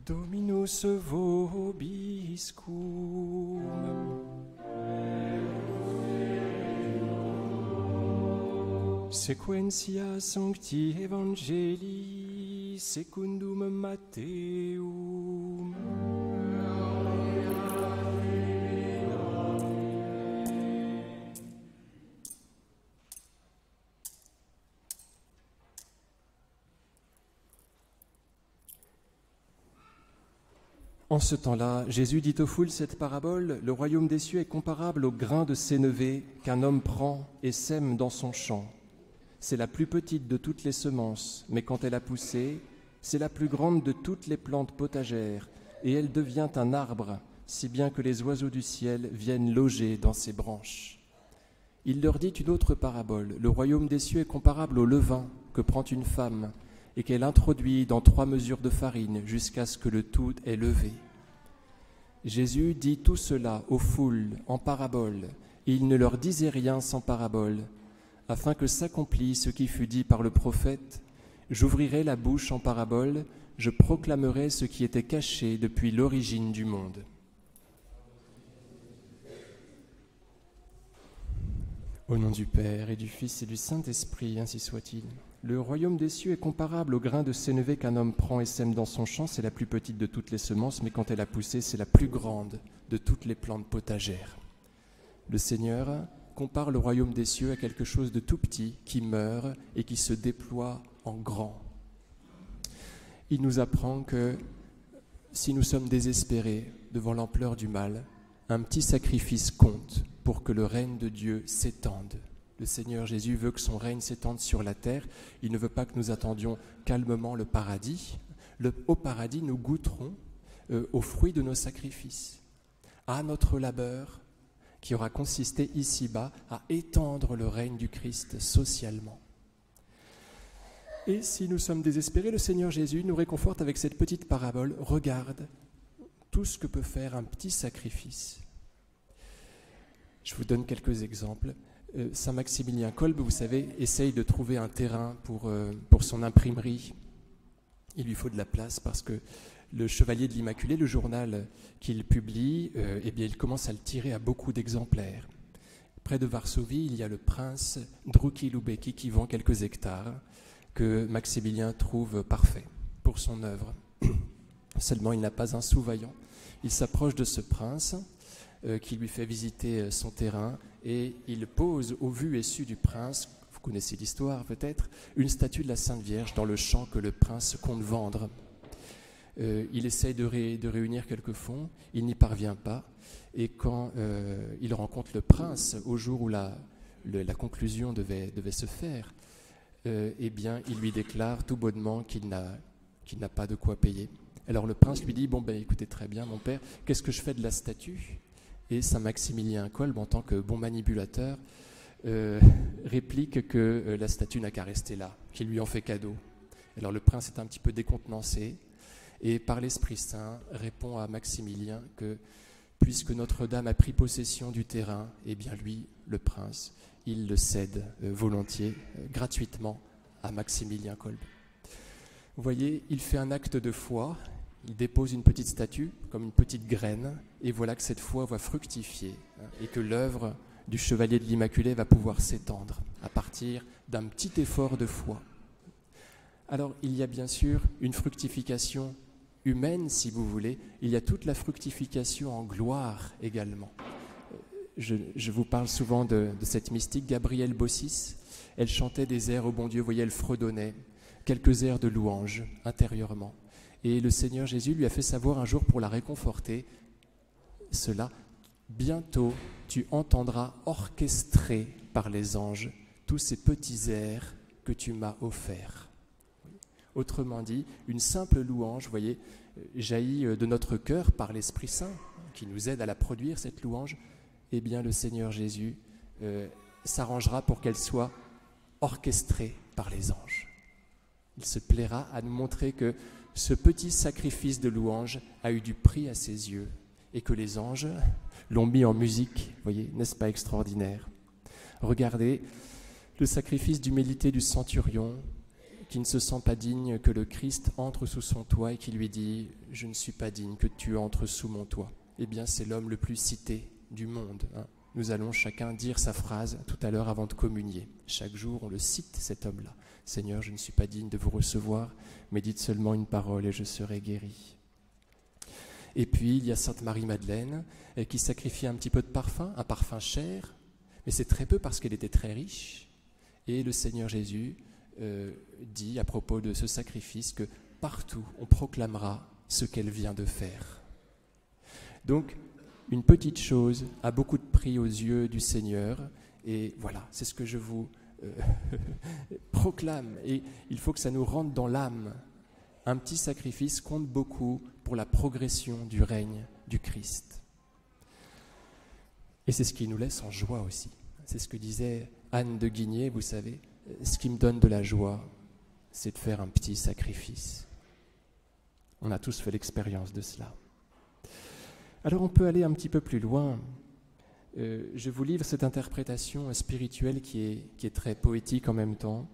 Dominus vobiscum. Sequentia Sancti Evangelii secundum Matteum. En ce temps-là, Jésus dit aux foules cette parabole: le royaume des cieux est comparable au grain de sénévé qu'un homme prend et sème dans son champ. C'est la plus petite de toutes les semences, mais quand elle a poussé, c'est la plus grande de toutes les plantes potagères, et elle devient un arbre, si bien que les oiseaux du ciel viennent loger dans ses branches. Il leur dit une autre parabole: le royaume des cieux est comparable au levain que prend une femme et qu'elle introduit dans 3 mesures de farine jusqu'à ce que le tout est levé. Jésus dit tout cela aux foules en parabole, et il ne leur disait rien sans parabole, afin que s'accomplisse ce qui fut dit par le prophète: j'ouvrirai la bouche en parabole, je proclamerai ce qui était caché depuis l'origine du monde. Au nom du Père et du Fils et du Saint-Esprit, ainsi soit-il. Le royaume des cieux est comparable au grain de sénévé qu'un homme prend et sème dans son champ. C'est la plus petite de toutes les semences, mais quand elle a poussé, c'est la plus grande de toutes les plantes potagères. Le Seigneur compare le royaume des cieux à quelque chose de tout petit qui meurt et qui se déploie en grand. Il nous apprend que si nous sommes désespérés devant l'ampleur du mal, un petit sacrifice compte pour que le règne de Dieu s'étende. Le Seigneur Jésus veut que son règne s'étende sur la terre. Il ne veut pas que nous attendions calmement le paradis. Au paradis, nous goûterons aux fruits de nos sacrifices, à notre labeur qui aura consisté ici-bas à étendre le règne du Christ socialement. Et si nous sommes désespérés, le Seigneur Jésus nous réconforte avec cette petite parabole. Regarde tout ce que peut faire un petit sacrifice. Je vous donne quelques exemples. Saint Maximilien Kolbe, vous savez, essaye de trouver un terrain pour son imprimerie. Il lui faut de la place parce que le Chevalier de l'Immaculée, le journal qu'il publie, il commence à le tirer à beaucoup d'exemplaires. Près de Varsovie, il y a le prince Druki Lubecki qui vend quelques hectares que Maximilien trouve parfait pour son œuvre. Seulement, il n'a pas un sou vaillant. Il s'approche de ce prince qui lui fait visiter son terrain et il pose au vu et su du prince, vous connaissez l'histoire peut-être, une statue de la Sainte Vierge dans le champ que le prince compte vendre. Il essaye de réunir quelques fonds, il n'y parvient pas, et quand il rencontre le prince au jour où la conclusion devait se faire, il lui déclare tout bonnement qu'il n'a pas de quoi payer. Alors le prince lui dit: écoutez, très bien mon père, qu'est-ce que je fais de la statue ? Et Saint Maximilien Kolbe, en tant que bon manipulateur, réplique que la statue n'a qu'à rester là, qu'il lui en fait cadeau. Alors le prince est un petit peu décontenancé et par l'Esprit Saint répond à Maximilien que puisque Notre-Dame a pris possession du terrain, lui, le prince, il le cède volontiers, gratuitement à Maximilien Kolbe. Vous voyez, il fait un acte de foi. Il dépose une petite statue, comme une petite graine, et voilà que cette foi va fructifier, et que l'œuvre du Chevalier de l'Immaculée va pouvoir s'étendre à partir d'un petit effort de foi. Alors, il y a bien sûr une fructification humaine, si vous voulez. Il y a toute la fructification en gloire également. Je vous parle souvent de cette mystique, Gabrielle Bossis. Elle chantait des airs au bon Dieu, vous voyez, elle fredonnait quelques airs de louange intérieurement. Et le Seigneur Jésus lui a fait savoir un jour pour la réconforter cela: bientôt tu entendras orchestrer par les anges tous ces petits airs que tu m'as offerts. Autrement dit, une simple louange, vous voyez, jaillit de notre cœur par l'Esprit Saint qui nous aide à la produire, cette louange. Eh bien, le Seigneur Jésus s'arrangera pour qu'elle soit orchestrée par les anges. Il se plaira à nous montrer que ce petit sacrifice de louange a eu du prix à ses yeux et que les anges l'ont mis en musique. Vous voyez, n'est-ce pas extraordinaire ? Regardez le sacrifice d'humilité du centurion qui ne se sent pas digne que le Christ entre sous son toit et qui lui dit « Je ne suis pas digne que tu entres sous mon toit ». Eh bien, c'est l'homme le plus cité du monde. Nous allons chacun dire sa phrase tout à l'heure avant de communier. Chaque jour, on le cite, cet homme-là. « Seigneur, je ne suis pas digne de vous recevoir, mais dites seulement une parole et je serai guéri. » Et puis, il y a Sainte Marie-Madeleine qui sacrifie un petit peu de parfum, un parfum cher, mais c'est très peu parce qu'elle était très riche. Et le Seigneur Jésus dit à propos de ce sacrifice que partout on proclamera ce qu'elle vient de faire. Donc, une petite chose a beaucoup de prix aux yeux du Seigneur, et voilà, c'est ce que je vous proclame. Et il faut que ça nous rentre dans l'âme. Un petit sacrifice compte beaucoup pour la progression du règne du Christ. Et c'est ce qui nous laisse en joie aussi. C'est ce que disait Anne de Guigné, vous savez, ce qui me donne de la joie, c'est de faire un petit sacrifice. On a tous fait l'expérience de cela. Alors on peut aller un petit peu plus loin. Je vous livre cette interprétation spirituelle qui est très poétique en même temps.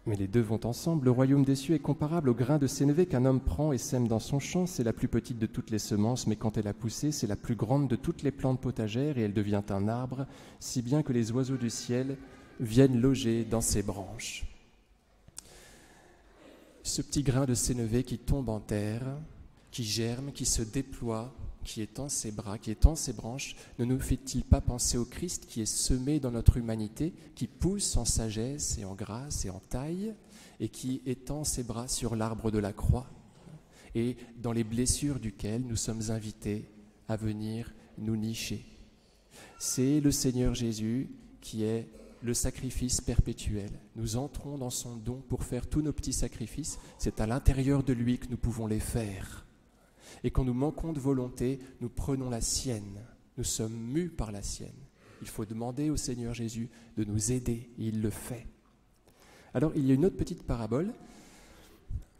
Mais les deux vont ensemble. Le royaume des cieux est comparable au grain de sénévé qu'un homme prend et sème dans son champ. C'est la plus petite de toutes les semences, mais quand elle a poussé, c'est la plus grande de toutes les plantes potagères et elle devient un arbre, si bien que les oiseaux du ciel viennent loger dans ses branches. Ce petit grain de sénévé qui tombe en terre, qui germe, qui se déploie, qui étend ses bras, qui étend ses branches, ne nous fait-il pas penser au Christ qui est semé dans notre humanité, qui pousse en sagesse et en grâce et en taille, et qui étend ses bras sur l'arbre de la croix, et dans les blessures duquel nous sommes invités à venir nous nicher. C'est le Seigneur Jésus qui est le sacrifice perpétuel. Nous entrons dans son don pour faire tous nos petits sacrifices. C'est à l'intérieur de lui que nous pouvons les faire. Et quand nous manquons de volonté, nous prenons la sienne. Nous sommes mus par la sienne. Il faut demander au Seigneur Jésus de nous aider, et il le fait. Alors, il y a une autre petite parabole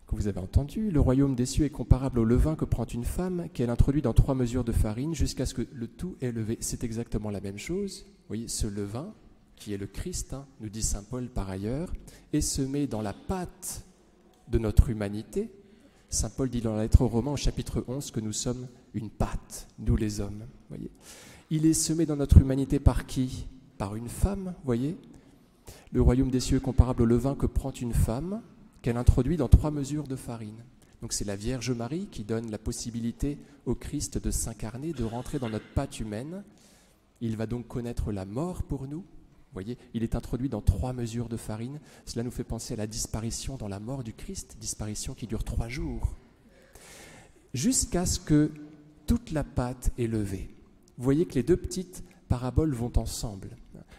que vous avez entendue. Le royaume des cieux est comparable au levain que prend une femme, qu'elle introduit dans 3 mesures de farine jusqu'à ce que le tout est levé. C'est exactement la même chose. Vous voyez, ce levain, qui est le Christ, nous dit saint Paul par ailleurs, est semé dans la pâte de notre humanité. Saint Paul dit dans la lettre aux Romains au chapitre 11 que nous sommes une pâte, nous les hommes. Voyez. Il est semé dans notre humanité par qui ? Par une femme, voyez. Le royaume des cieux est comparable au levain que prend une femme, qu'elle introduit dans 3 mesures de farine. Donc c'est la Vierge Marie qui donne la possibilité au Christ de s'incarner, de rentrer dans notre pâte humaine. Il va donc connaître la mort pour nous. Vous voyez, il est introduit dans 3 mesures de farine. Cela nous fait penser à la disparition dans la mort du Christ, disparition qui dure 3 jours, jusqu'à ce que toute la pâte est levée. Vous voyez que les 2 petites paraboles vont ensemble.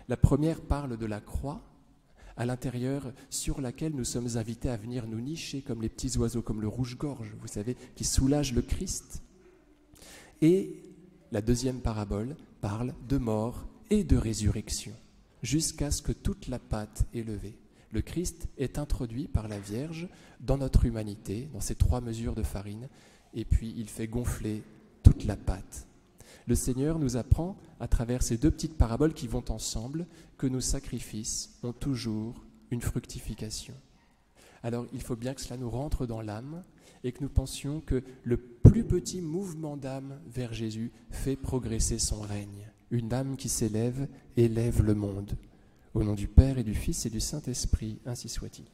La première parle de la croix, à l'intérieur sur laquelle nous sommes invités à venir nous nicher comme les petits oiseaux, comme le rouge-gorge, vous savez, qui soulage le Christ. Et la deuxième parabole parle de mort et de résurrection, jusqu'à ce que toute la pâte est levée. Le Christ est introduit par la Vierge dans notre humanité, dans ces 3 mesures de farine, et puis il fait gonfler toute la pâte. Le Seigneur nous apprend, à travers ces 2 petites paraboles qui vont ensemble, que nos sacrifices ont toujours une fructification. Alors il faut bien que cela nous rentre dans l'âme et que nous pensions que le plus petit mouvement d'âme vers Jésus fait progresser son règne. Une âme qui s'élève élève le monde. Au nom du Père et du Fils et du Saint-Esprit, ainsi soit-il.